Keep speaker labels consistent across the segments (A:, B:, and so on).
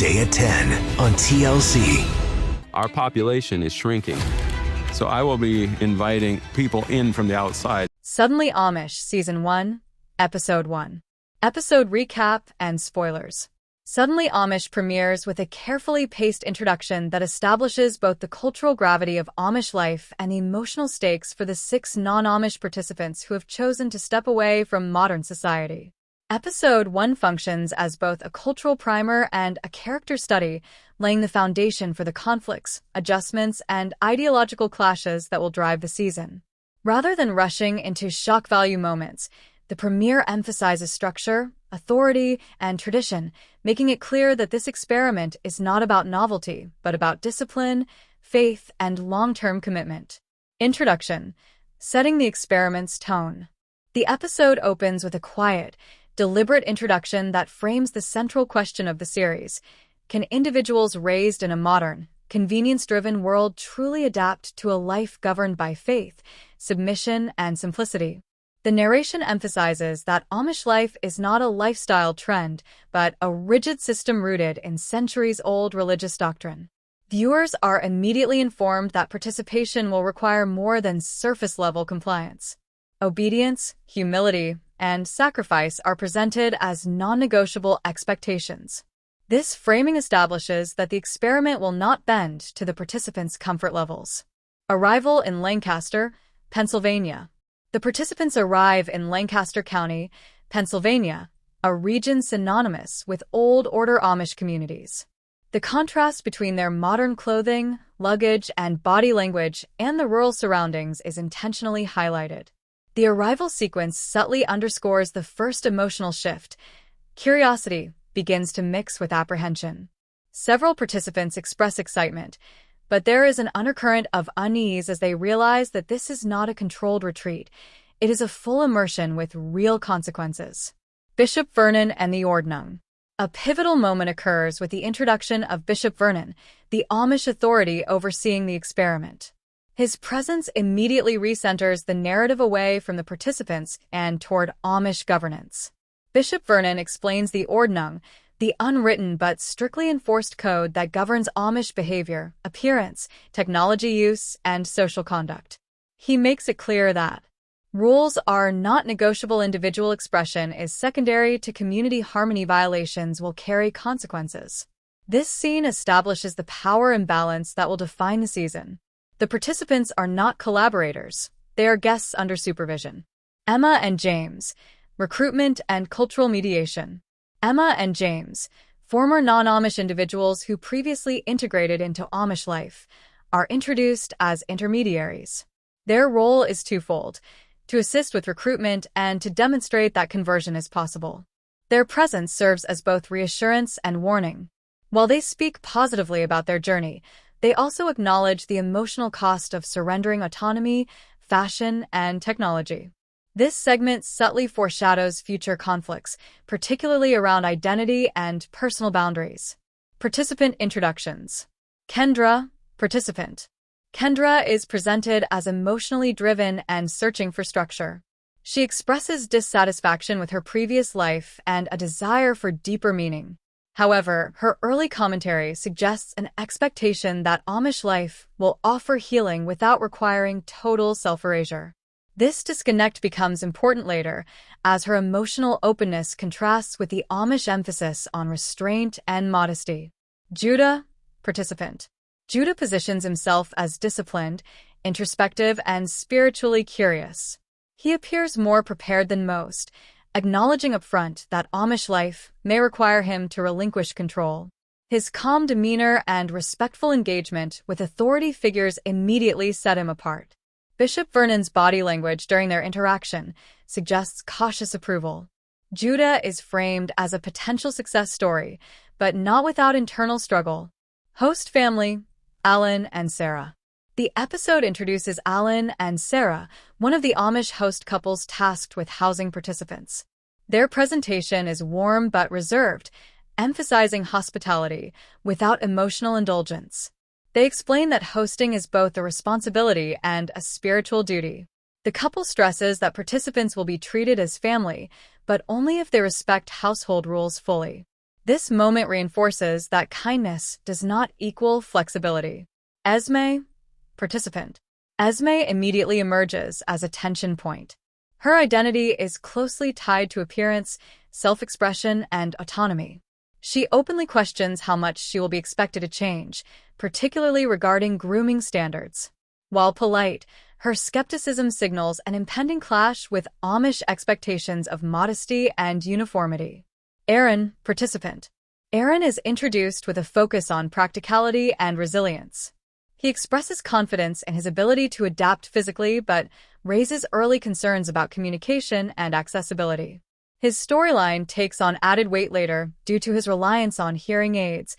A: Day at 10 on TLC.
B: Our population is shrinking, so I will be inviting people in from the outside.
C: Suddenly Amish, Season 1, Episode 1. Episode recap and spoilers. Suddenly Amish premieres with a carefully paced introduction that establishes both the cultural gravity of Amish life and the emotional stakes for the 6 non-Amish participants who have chosen to step away from modern society. Episode 1 functions as both a cultural primer and a character study, laying the foundation for the conflicts, adjustments, and ideological clashes that will drive the season. Rather than rushing into shock value moments, the premiere emphasizes structure, authority, and tradition, making it clear that this experiment is not about novelty, but about discipline, faith, and long-term commitment. Introduction. Setting the experiment's tone. The episode opens with a quiet, deliberate introduction that frames the central question of the series. Can individuals raised in a modern, convenience-driven world truly adapt to a life governed by faith, submission, and simplicity? The narration emphasizes that Amish life is not a lifestyle trend, but a rigid system rooted in centuries-old religious doctrine. Viewers are immediately informed that participation will require more than surface-level compliance. Obedience, humility, and sacrifice are presented as non-negotiable expectations. This framing establishes that the experiment will not bend to the participants' comfort levels. Arrival in Lancaster, Pennsylvania. The participants arrive in Lancaster County, Pennsylvania, a region synonymous with Old Order Amish communities. The contrast between their modern clothing, luggage, and body language and the rural surroundings is intentionally highlighted. The arrival sequence subtly underscores the first emotional shift. Curiosity begins to mix with apprehension. Several participants express excitement, but there is an undercurrent of unease as they realize that this is not a controlled retreat. It is a full immersion with real consequences. Bishop Vernon and the Ordnung. A pivotal moment occurs with the introduction of Bishop Vernon, the Amish authority overseeing the experiment. His presence immediately recenters the narrative away from the participants and toward Amish governance. Bishop Vernon explains the Ordnung, the unwritten but strictly enforced code that governs Amish behavior, appearance, technology use, and social conduct. He makes it clear that rules are not negotiable. Individual expression is secondary to community harmony. Violations will carry consequences. This scene establishes the power imbalance that will define the season. The participants are not collaborators, they are guests under supervision. Emma and James. Recruitment and cultural mediation. Emma and James, former non-Amish individuals who previously integrated into Amish life, are introduced as intermediaries. Their role is twofold: to assist with recruitment and to demonstrate that conversion is possible. Their presence serves as both reassurance and warning. While they speak positively about their journey, they also acknowledge the emotional cost of surrendering autonomy, fashion, and technology. This segment subtly foreshadows future conflicts, particularly around identity and personal boundaries. Participant introductions. Kendra, participant. Kendra is presented as emotionally driven and searching for structure. She expresses dissatisfaction with her previous life and a desire for deeper meaning. However, her early commentary suggests an expectation that Amish life will offer healing without requiring total self-erasure. This disconnect becomes important later, as her emotional openness contrasts with the Amish emphasis on restraint and modesty. Judah, participant. Judah positions himself as disciplined, introspective, and spiritually curious. He appears more prepared than most, acknowledging upfront that Amish life may require him to relinquish control. His calm demeanor and respectful engagement with authority figures immediately set him apart. Bishop Vernon's body language during their interaction suggests cautious approval. Judah is framed as a potential success story, but not without internal struggle. Host family, Alan and Sarah. The episode introduces Alan and Sarah, one of the Amish host couples tasked with housing participants. Their presentation is warm but reserved, emphasizing hospitality without emotional indulgence. They explain that hosting is both a responsibility and a spiritual duty. The couple stresses that participants will be treated as family, but only if they respect household rules fully. This moment reinforces that kindness does not equal flexibility. Esme, participant. Esme immediately emerges as a tension point. Her identity is closely tied to appearance, self-expression, and autonomy. She openly questions how much she will be expected to change, particularly regarding grooming standards. While polite, her skepticism signals an impending clash with Amish expectations of modesty and uniformity. Aaron, participant. Aaron is introduced with a focus on practicality and resilience. He expresses confidence in his ability to adapt physically, but raises early concerns about communication and accessibility. His storyline takes on added weight later due to his reliance on hearing aids,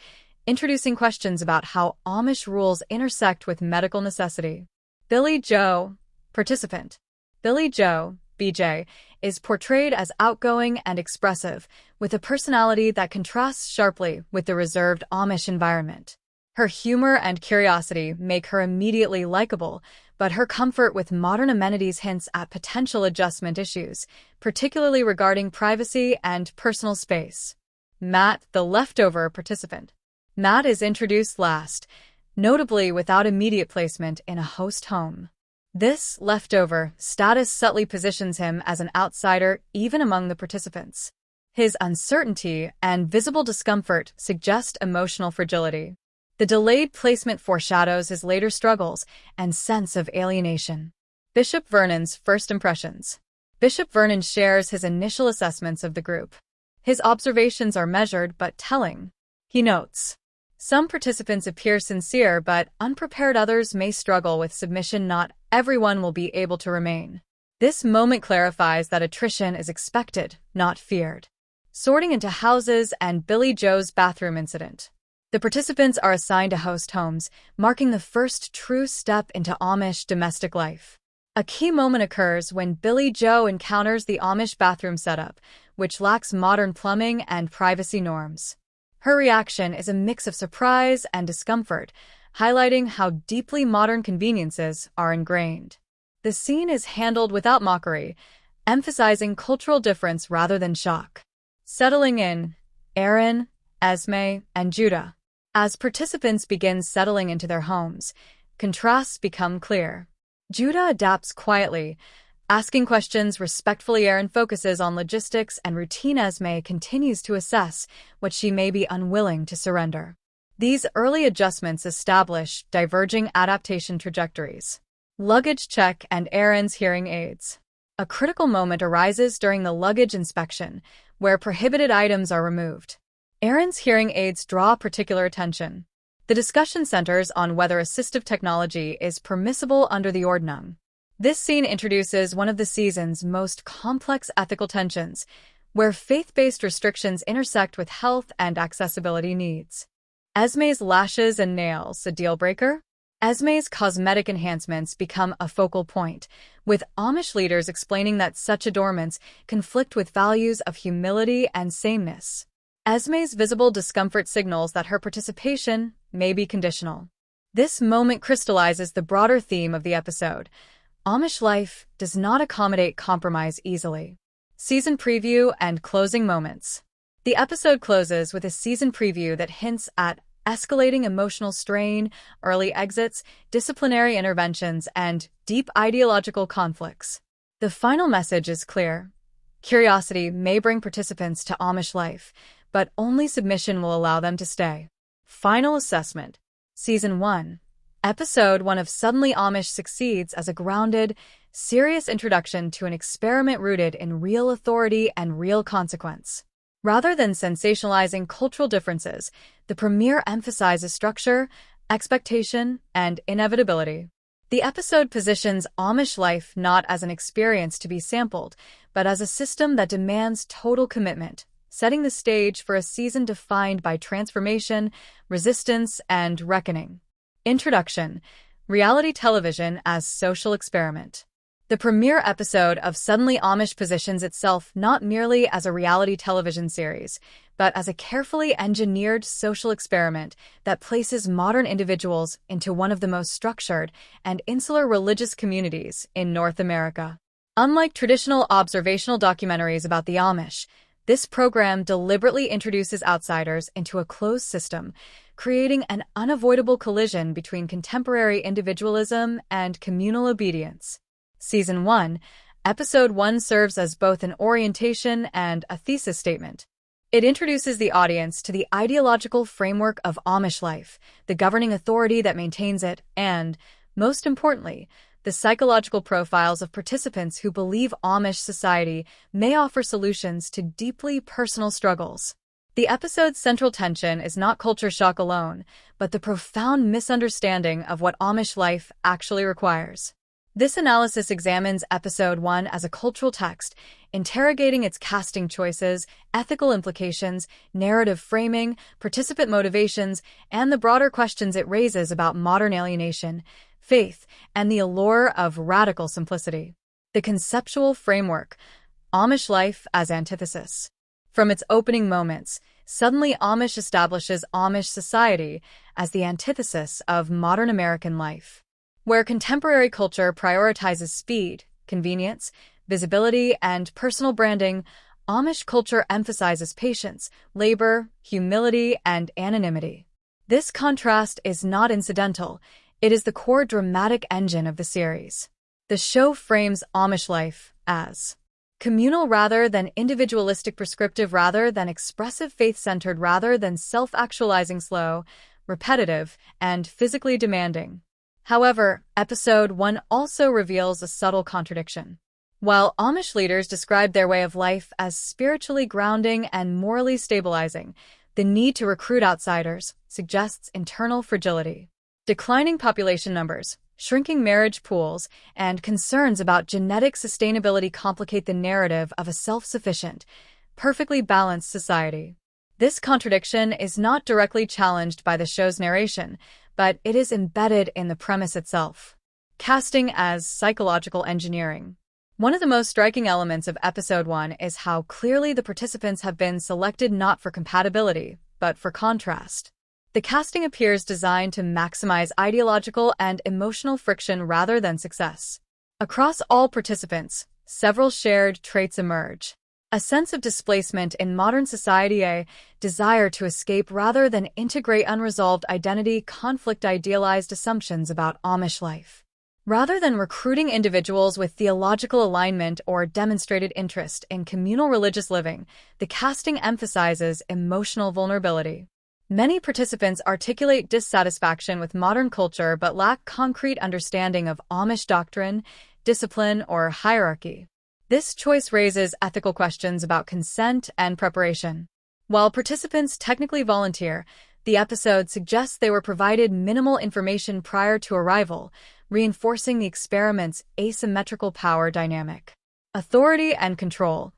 C: introducing questions about how Amish rules intersect with medical necessity. Billy Joe, participant. Billy Joe, BJ, is portrayed as outgoing and expressive, with a personality that contrasts sharply with the reserved Amish environment. Her humor and curiosity make her immediately likable, but her comfort with modern amenities hints at potential adjustment issues, particularly regarding privacy and personal space. Matt, the leftover participant. Matt is introduced last, notably without immediate placement in a host home. This leftover status subtly positions him as an outsider even among the participants. His uncertainty and visible discomfort suggest emotional fragility. The delayed placement foreshadows his later struggles and sense of alienation. Bishop Vernon's first impressions. Bishop Vernon shares his initial assessments of the group. His observations are measured but telling. He notes, "Some participants appear sincere, but unprepared others may struggle with submission. Not everyone will be able to remain." This moment clarifies that attrition is expected, not feared. Sorting into houses and Billy Joe's bathroom incident. The participants are assigned to host homes, marking the first true step into Amish domestic life. A key moment occurs when Billy Joe encounters the Amish bathroom setup, which lacks modern plumbing and privacy norms. Her reaction is a mix of surprise and discomfort, highlighting how deeply modern conveniences are ingrained. The scene is handled without mockery, emphasizing cultural difference rather than shock. Settling in, Aaron, Esme, and Judah. As participants begin settling into their homes, contrasts become clear. Judah adapts quietly, asking questions respectfully. Aaron focuses on logistics and routine. Esme continues to assess what she may be unwilling to surrender. These early adjustments establish diverging adaptation trajectories. Luggage check and Aaron's hearing aids. A critical moment arises during the luggage inspection, where prohibited items are removed. Aaron's hearing aids draw particular attention. The discussion centers on whether assistive technology is permissible under the Ordnung. This scene introduces one of the season's most complex ethical tensions, where faith-based restrictions intersect with health and accessibility needs. Esme's lashes and nails, a deal-breaker? Esme's cosmetic enhancements become a focal point, with Amish leaders explaining that such adornments conflict with values of humility and sameness. Esme's visible discomfort signals that her participation may be conditional. This moment crystallizes the broader theme of the episode. Amish life does not accommodate compromise easily. Season preview and closing moments. The episode closes with a season preview that hints at escalating emotional strain, early exits, disciplinary interventions, and deep ideological conflicts. The final message is clear. Curiosity may bring participants to Amish life, but only submission will allow them to stay. Final assessment. Season 1. Episode 1 of Suddenly Amish succeeds as a grounded, serious introduction to an experiment rooted in real authority and real consequence. Rather than sensationalizing cultural differences, the premiere emphasizes structure, expectation, and inevitability. The episode positions Amish life not as an experience to be sampled, but as a system that demands total commitment, setting the stage for a season defined by transformation, resistance, and reckoning. Introduction: Reality television as social experiment. The premiere episode of Suddenly Amish positions itself not merely as a reality television series, but as a carefully engineered social experiment that places modern individuals into one of the most structured and insular religious communities in North America. Unlike traditional observational documentaries about the Amish, This program deliberately introduces outsiders into a closed system, creating an unavoidable collision between contemporary individualism and communal obedience. Season 1, Episode 1 serves as both an orientation and a thesis statement. It introduces the audience to the ideological framework of Amish life, the governing authority that maintains it, and, most importantly, the psychological profiles of participants who believe Amish society may offer solutions to deeply personal struggles. The episode's central tension is not culture shock alone, but the profound misunderstanding of what Amish life actually requires. This analysis examines Episode 1 as a cultural text, interrogating its casting choices, ethical implications, narrative framing, participant motivations, and the broader questions it raises about modern alienation, faith, and the allure of radical simplicity. The conceptual framework, Amish life as antithesis. From its opening moments, Suddenly Amish establishes Amish society as the antithesis of modern American life. Where contemporary culture prioritizes speed, convenience, visibility, and personal branding, Amish culture emphasizes patience, labor, humility, and anonymity. This contrast is not incidental. It is the core dramatic engine of the series. The show frames Amish life as communal rather than individualistic, prescriptive rather than expressive, faith-centered rather than self-actualizing, slow, repetitive, and physically demanding. However, Episode 1 also reveals a subtle contradiction. While Amish leaders describe their way of life as spiritually grounding and morally stabilizing, the need to recruit outsiders suggests internal fragility. Declining population numbers, shrinking marriage pools, and concerns about genetic sustainability complicate the narrative of a self-sufficient, perfectly balanced society. This contradiction is not directly challenged by the show's narration, but it is embedded in the premise itself. Casting as psychological engineering. One of the most striking elements of Episode 1 is how clearly the participants have been selected not for compatibility, but for contrast. The casting appears designed to maximize ideological and emotional friction rather than success. Across all participants, several shared traits emerge. A sense of displacement in modern society, a desire to escape rather than integrate unresolved identity conflict, idealized assumptions about Amish life. Rather than recruiting individuals with theological alignment or demonstrated interest in communal religious living, the casting emphasizes emotional vulnerability. Many participants articulate dissatisfaction with modern culture but lack concrete understanding of Amish doctrine, discipline, or hierarchy. This choice raises ethical questions about consent and preparation. While participants technically volunteer, the episode suggests they were provided minimal information prior to arrival, reinforcing the experiment's asymmetrical power dynamic. Authority and control.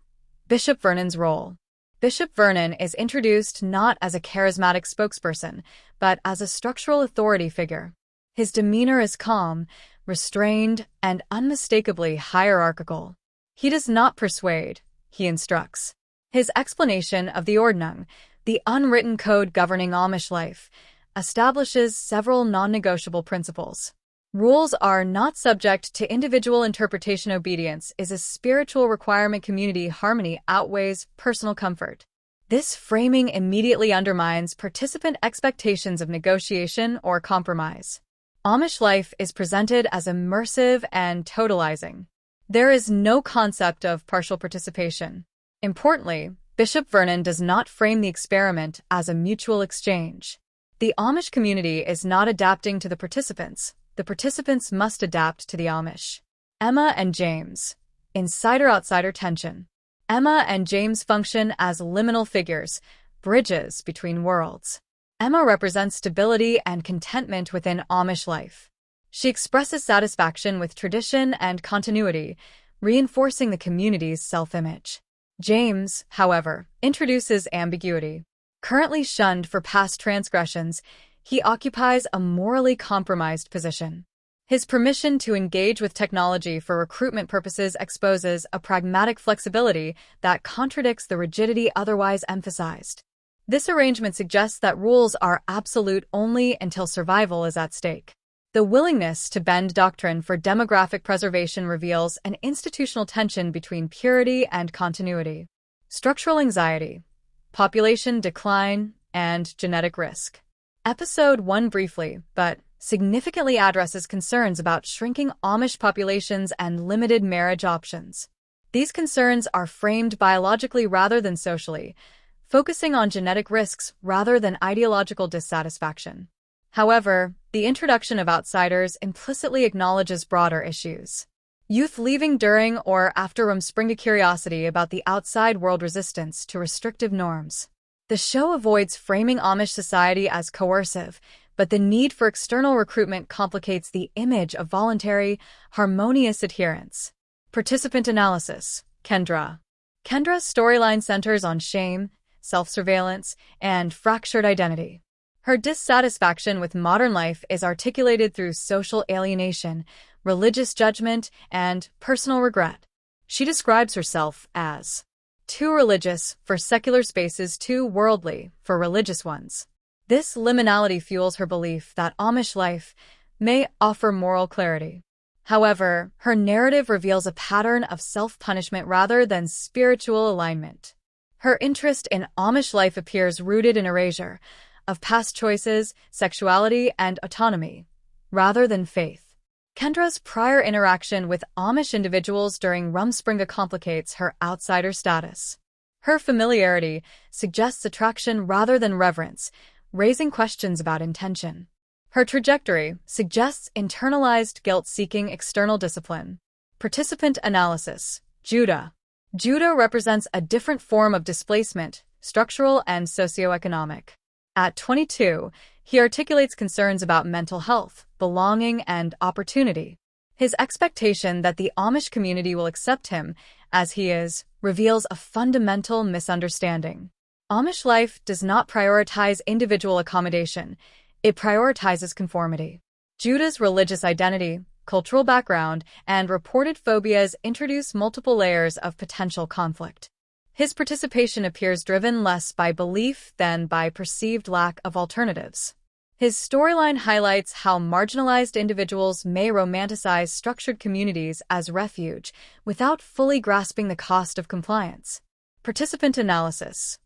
C: Bishop Vernon's role. Bishop Vernon is introduced not as a charismatic spokesperson, but as a structural authority figure. His demeanor is calm, restrained, and unmistakably hierarchical. He does not persuade, he instructs. His explanation of the Ordnung, the unwritten code governing Amish life, establishes several non-negotiable principles. Rules are not subject to individual interpretation. Obedience is a spiritual requirement. Community harmony outweighs personal comfort. This framing immediately undermines participant expectations of negotiation or compromise. Amish life is presented as immersive and totalizing. There is no concept of partial participation. Importantly, Bishop Vernon does not frame the experiment as a mutual exchange. The Amish community is not adapting to the participants must adapt to the Amish. Emma and James. Insider-outsider tension. Emma and James function as liminal figures, bridges between worlds. Emma represents stability and contentment within Amish life. She expresses satisfaction with tradition and continuity, reinforcing the community's self-image. James, however, introduces ambiguity. Currently shunned for past transgressions, he occupies a morally compromised position. His permission to engage with technology for recruitment purposes exposes a pragmatic flexibility that contradicts the rigidity otherwise emphasized. This arrangement suggests that rules are absolute only until survival is at stake. The willingness to bend doctrine for demographic preservation reveals an institutional tension between purity and continuity. structural anxiety, population decline, and genetic risk. Episode 1 briefly, but significantly addresses concerns about shrinking Amish populations and limited marriage options. These concerns are framed biologically rather than socially, focusing on genetic risks rather than ideological dissatisfaction. However, the introduction of outsiders implicitly acknowledges broader issues. Youth leaving during or after rumspringa curiosity about the outside world, resistance to restrictive norms. The show avoids framing Amish society as coercive, but the need for external recruitment complicates the image of voluntary, harmonious adherence. Participant analysis. Kendra. Kendra's storyline centers on shame, self-surveillance, and fractured identity. Her dissatisfaction with modern life is articulated through social alienation, religious judgment, and personal regret. She describes herself as too religious for secular spaces, too worldly for religious ones. This liminality fuels her belief that Amish life may offer moral clarity. However, her narrative reveals a pattern of self-punishment rather than spiritual alignment. Her interest in Amish life appears rooted in erasure of past choices, sexuality, and autonomy, rather than faith. Kendra's prior interaction with Amish individuals during rumspringa complicates her outsider status. Her familiarity suggests attraction rather than reverence, raising questions about intention. Her trajectory suggests internalized guilt seeking external discipline. Participant analysis. Judah. Judah represents a different form of displacement, structural and socioeconomic. At 22, he articulates concerns about mental health, belonging, and opportunity. His expectation that the Amish community will accept him as he is reveals a fundamental misunderstanding. Amish life does not prioritize individual accommodation. It prioritizes conformity. Judah's religious identity, cultural background, and reported phobias introduce multiple layers of potential conflict. His participation appears driven less by belief than by perceived lack of alternatives. His storyline highlights how marginalized individuals may romanticize structured communities as refuge without fully grasping the cost of compliance. Participant analysis.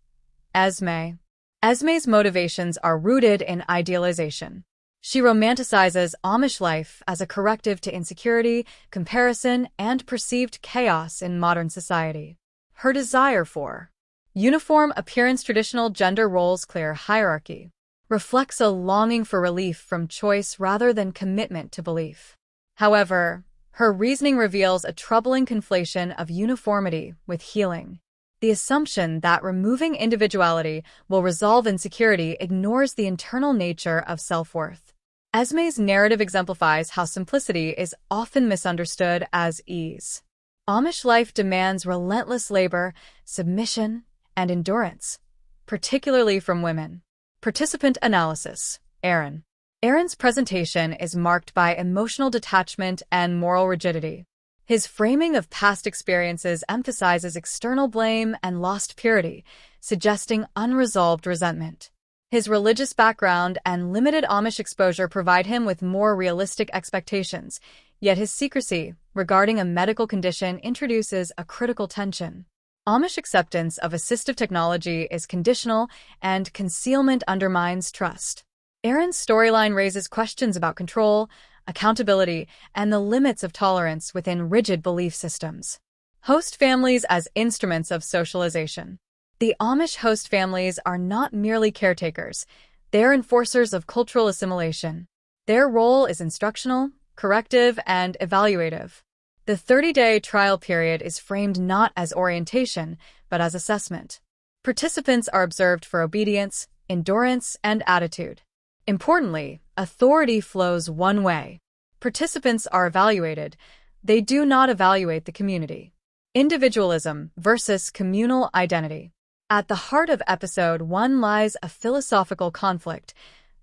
C: Esme. Esme's motivations are rooted in idealization. She romanticizes Amish life as a corrective to insecurity, comparison, and perceived chaos in modern society. Her desire for uniform appearance, traditional gender roles, clear hierarchy, reflects a longing for relief from choice rather than commitment to belief. However, her reasoning reveals a troubling conflation of uniformity with healing. The assumption that removing individuality will resolve insecurity ignores the internal nature of self-worth. Esme's narrative exemplifies how simplicity is often misunderstood as ease. Amish life demands relentless labor, submission, and endurance, particularly from women. Participant analysis. Aaron. Aaron's presentation is marked by emotional detachment and moral rigidity. His framing of past experiences emphasizes external blame and lost purity, suggesting unresolved resentment. His religious background and limited Amish exposure provide him with more realistic expectations, yet his secrecy regarding a medical condition introduces a critical tension. Amish acceptance of assistive technology is conditional, and concealment undermines trust. Aaron's storyline raises questions about control, accountability, and the limits of tolerance within rigid belief systems. Host families as instruments of socialization. The Amish host families are not merely caretakers, they are enforcers of cultural assimilation. Their role is instructional, corrective, and evaluative. The 30-day trial period is framed not as orientation, but as assessment. Participants are observed for obedience, endurance, and attitude. Importantly, authority flows one way. Participants are evaluated. They do not evaluate the community. Individualism versus communal identity. At the heart of Episode 1 lies a philosophical conflict: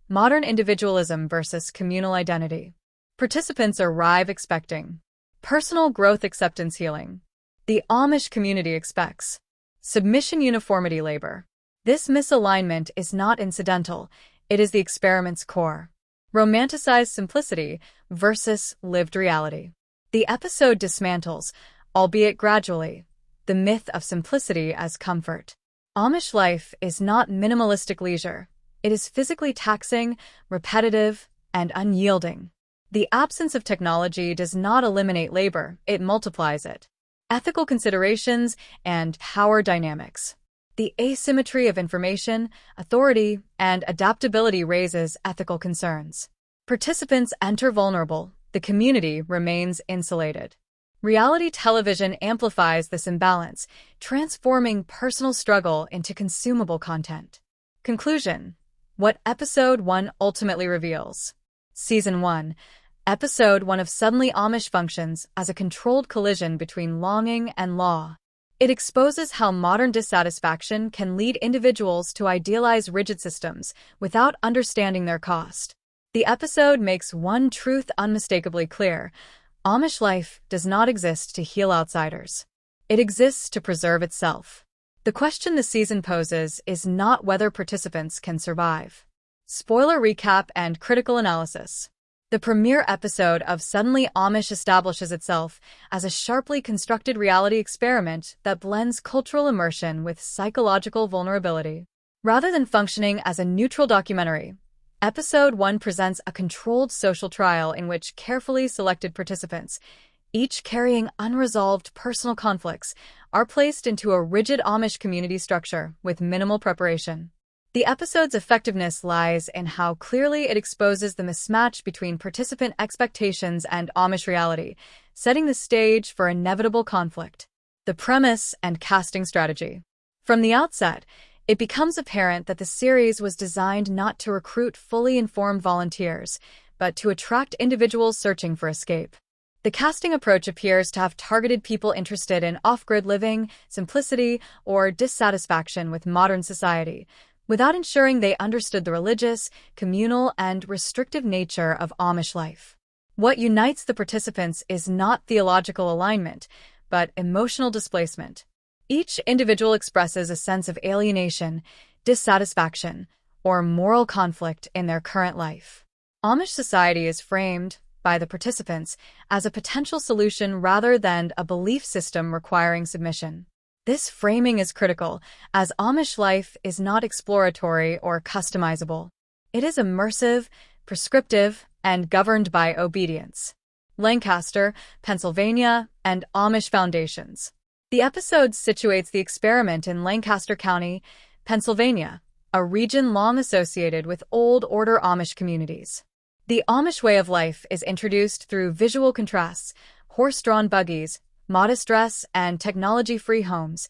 C: modern individualism versus communal identity. Participants arrive expecting personal growth, acceptance, healing. The Amish community expects submission, uniformity, labor. This misalignment is not incidental, it is the experiment's core. Romanticized simplicity versus lived reality. The episode dismantles, albeit gradually, the myth of simplicity as comfort. Amish life is not minimalistic leisure. It is physically taxing, repetitive, and unyielding. The absence of technology does not eliminate labor, it multiplies it. Ethical considerations and power dynamics. The asymmetry of information, authority, and adaptability raises ethical concerns. Participants enter vulnerable, the community remains insulated. Reality television amplifies this imbalance, transforming personal struggle into consumable content. Conclusion: what Episode 1 ultimately reveals. Season 1, Episode 1 of Suddenly Amish functions as a controlled collision between longing and law. It exposes how modern dissatisfaction can lead individuals to idealize rigid systems without understanding their cost. The episode makes one truth unmistakably clear: Amish life does not exist to heal outsiders. It exists to preserve itself. The question the season poses is not whether participants can survive. Spoiler recap and critical analysis. The premiere episode of Suddenly Amish establishes itself as a sharply constructed reality experiment that blends cultural immersion with psychological vulnerability. Rather than functioning as a neutral documentary, Episode 1 presents a controlled social trial in which carefully selected participants, each carrying unresolved personal conflicts, are placed into a rigid Amish community structure with minimal preparation. The episode's effectiveness lies in how clearly it exposes the mismatch between participant expectations and Amish reality, setting the stage for inevitable conflict. The premise and casting strategy. From the outset, it becomes apparent that the series was designed not to recruit fully informed volunteers, but to attract individuals searching for escape. The casting approach appears to have targeted people interested in off-grid living, simplicity, or dissatisfaction with modern society, without ensuring they understood the religious, communal, and restrictive nature of Amish life. What unites the participants is not theological alignment, but emotional displacement. Each individual expresses a sense of alienation, dissatisfaction, or moral conflict in their current life. Amish society is framed, by the participants, as a potential solution rather than a belief system requiring submission. This framing is critical, as Amish life is not exploratory or customizable. It is immersive, prescriptive, and governed by obedience. Lancaster, Pennsylvania, and Amish Foundations. The episode situates the experiment in Lancaster County, Pennsylvania, a region long associated with Old Order Amish communities. The Amish way of life is introduced through visual contrasts: horse-drawn buggies, modest dress, and technology-free homes,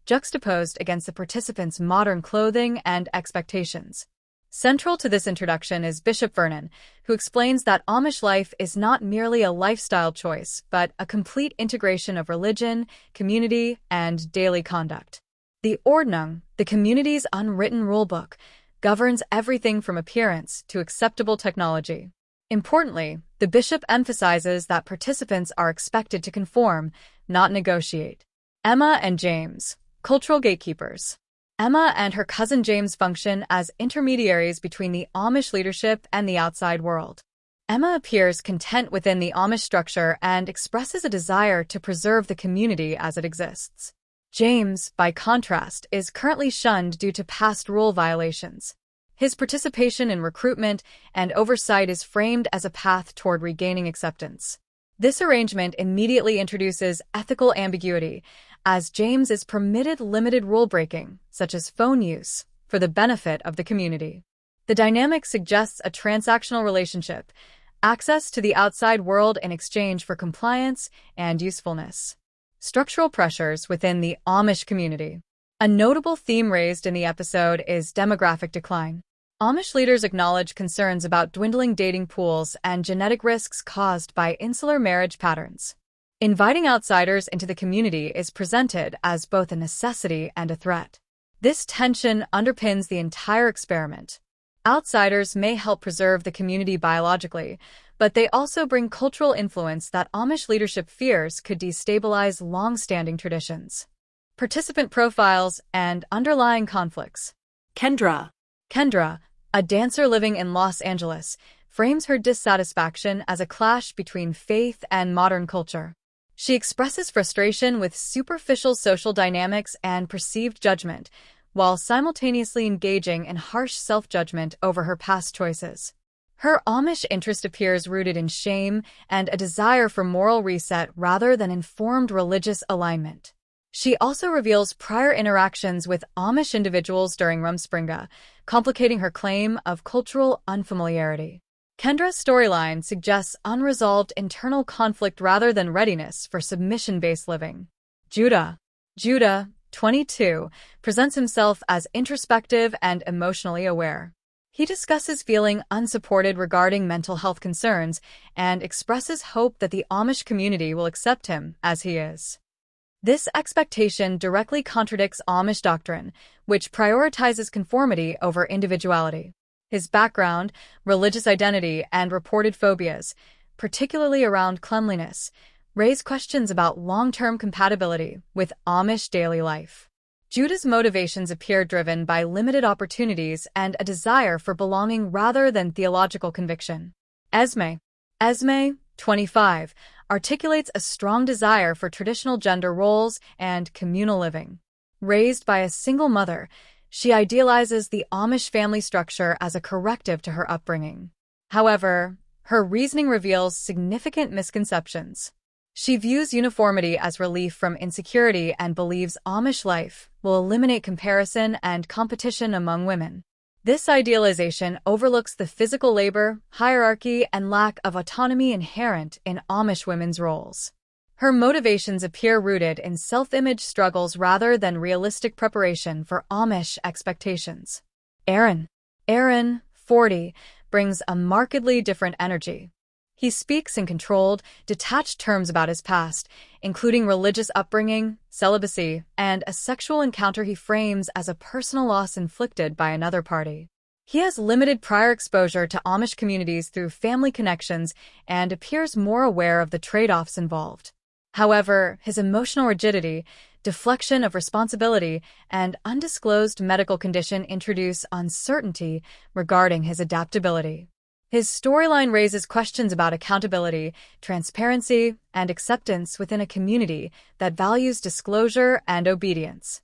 C: juxtaposed against the participants' modern clothing and expectations. Central to this introduction is Bishop Vernon, who explains that Amish life is not merely a lifestyle choice, but a complete integration of religion, community, and daily conduct. The Ordnung, the community's unwritten rulebook, governs everything from appearance to acceptable technology. Importantly, the bishop emphasizes that participants are expected to conform, not negotiate. Emma and James, cultural gatekeepers. Emma and her cousin James function as intermediaries between the Amish leadership and the outside world. Emma appears content within the Amish structure and expresses a desire to preserve the community as it exists. James, by contrast, is currently shunned due to past rule violations. His participation in recruitment and oversight is framed as a path toward regaining acceptance. This arrangement immediately introduces ethical ambiguity, as James is permitted limited rule-breaking, such as phone use, for the benefit of the community. The dynamic suggests a transactional relationship, access to the outside world in exchange for compliance and usefulness. Structural pressures within the Amish community. A notable theme raised in the episode is demographic decline. Amish leaders acknowledge concerns about dwindling dating pools and genetic risks caused by insular marriage patterns. Inviting outsiders into the community is presented as both a necessity and a threat. This tension underpins the entire experiment. Outsiders may help preserve the community biologically, but they also bring cultural influence that Amish leadership fears could destabilize long-standing traditions. Participant profiles and underlying conflicts. Kendra, a dancer living in Los Angeles, frames her dissatisfaction as a clash between faith and modern culture. She expresses frustration with superficial social dynamics and perceived judgment, while simultaneously engaging in harsh self-judgment over her past choices. Her Amish interest appears rooted in shame and a desire for moral reset rather than informed religious alignment. She also reveals prior interactions with Amish individuals during Rumspringa, complicating her claim of cultural unfamiliarity. Kendra's storyline suggests unresolved internal conflict rather than readiness for submission-based living. Judah, 22, presents himself as introspective and emotionally aware. He discusses feeling unsupported regarding mental health concerns and expresses hope that the Amish community will accept him as he is. This expectation directly contradicts Amish doctrine, which prioritizes conformity over individuality. His background, religious identity, and reported phobias, particularly around cleanliness, raise questions about long-term compatibility with Amish daily life. Judah's motivations appear driven by limited opportunities and a desire for belonging rather than theological conviction. Esme, 25, articulates a strong desire for traditional gender roles and communal living. Raised by a single mother, she idealizes the Amish family structure as a corrective to her upbringing. However, her reasoning reveals significant misconceptions. She views uniformity as relief from insecurity and believes Amish life will eliminate comparison and competition among women. This idealization overlooks the physical labor, hierarchy, and lack of autonomy inherent in Amish women's roles. Her motivations appear rooted in self-image struggles rather than realistic preparation for Amish expectations. Aaron, 40, brings a markedly different energy. He speaks in controlled, detached terms about his past, including religious upbringing, celibacy, and a sexual encounter he frames as a personal loss inflicted by another party. He has limited prior exposure to Amish communities through family connections and appears more aware of the trade-offs involved. However, his emotional rigidity, deflection of responsibility, and undisclosed medical condition introduce uncertainty regarding his adaptability. His storyline raises questions about accountability, transparency, and acceptance within a community that values disclosure and obedience.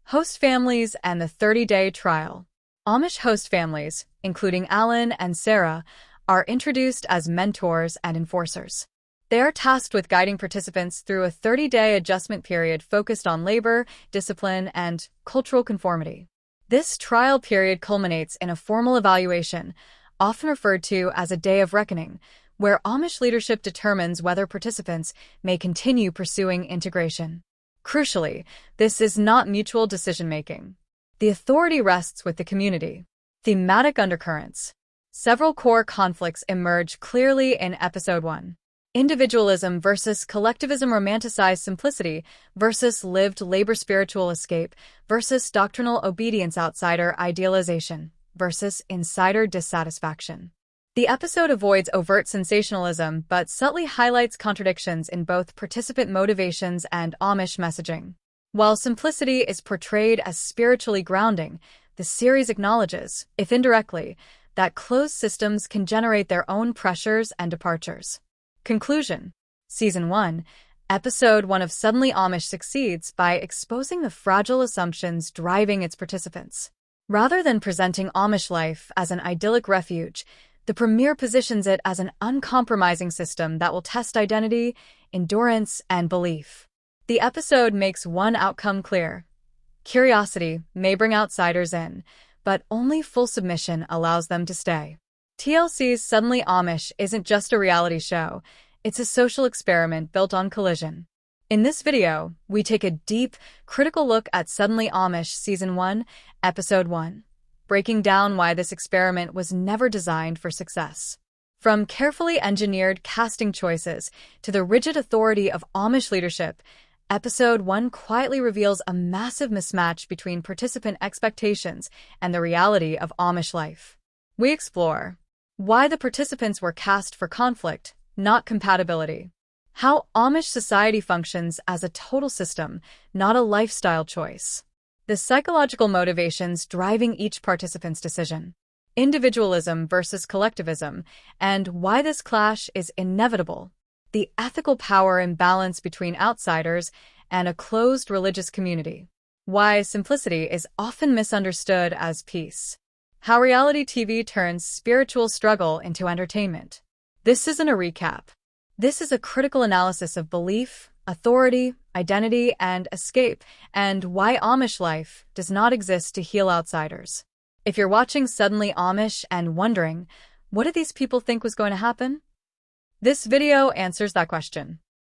C: Host families and the 30-day trial. Amish host families, including Alan and Sarah, are introduced as mentors and enforcers. They are tasked with guiding participants through a 30-day adjustment period focused on labor, discipline, and cultural conformity. This trial period culminates in a formal evaluation, often referred to as a day of reckoning, where Amish leadership determines whether participants may continue pursuing integration. Crucially, this is not mutual decision-making. The authority rests with the community. Thematic undercurrents. Several core conflicts emerge clearly in Episode 1. Individualism versus collectivism, romanticized simplicity versus lived labor, spiritual escape versus doctrinal obedience, outsider idealization versus insider dissatisfaction. The episode avoids overt sensationalism but subtly highlights contradictions in both participant motivations and Amish messaging. While simplicity is portrayed as spiritually grounding, the series acknowledges, if indirectly, that closed systems can generate their own pressures and departures. Conclusion. Season 1, Episode 1 of Suddenly Amish succeeds by exposing the fragile assumptions driving its participants. Rather than presenting Amish life as an idyllic refuge, the premiere positions it as an uncompromising system that will test identity, endurance, and belief. The episode makes one outcome clear. Curiosity may bring outsiders in, but only full submission allows them to stay. TLC's Suddenly Amish isn't just a reality show, it's a social experiment built on collision. In this video, we take a deep, critical look at Suddenly Amish Season 1, Episode 1, breaking down why this experiment was never designed for success. From carefully engineered casting choices to the rigid authority of Amish leadership, Episode 1 quietly reveals a massive mismatch between participant expectations and the reality of Amish life. We explore why the participants were cast for conflict, not compatibility. How Amish society functions as a total system, not a lifestyle choice. The psychological motivations driving each participant's decision. Individualism versus collectivism, and why this clash is inevitable. the ethical power imbalance between outsiders and a closed religious community. Why simplicity is often misunderstood as peace. How reality TV turns spiritual struggle into entertainment. This isn't a recap. This is a critical analysis of belief, authority, identity, and escape, and why Amish life does not exist to heal outsiders. If you're watching Suddenly Amish and wondering, what did these people think was going to happen? This video answers that question.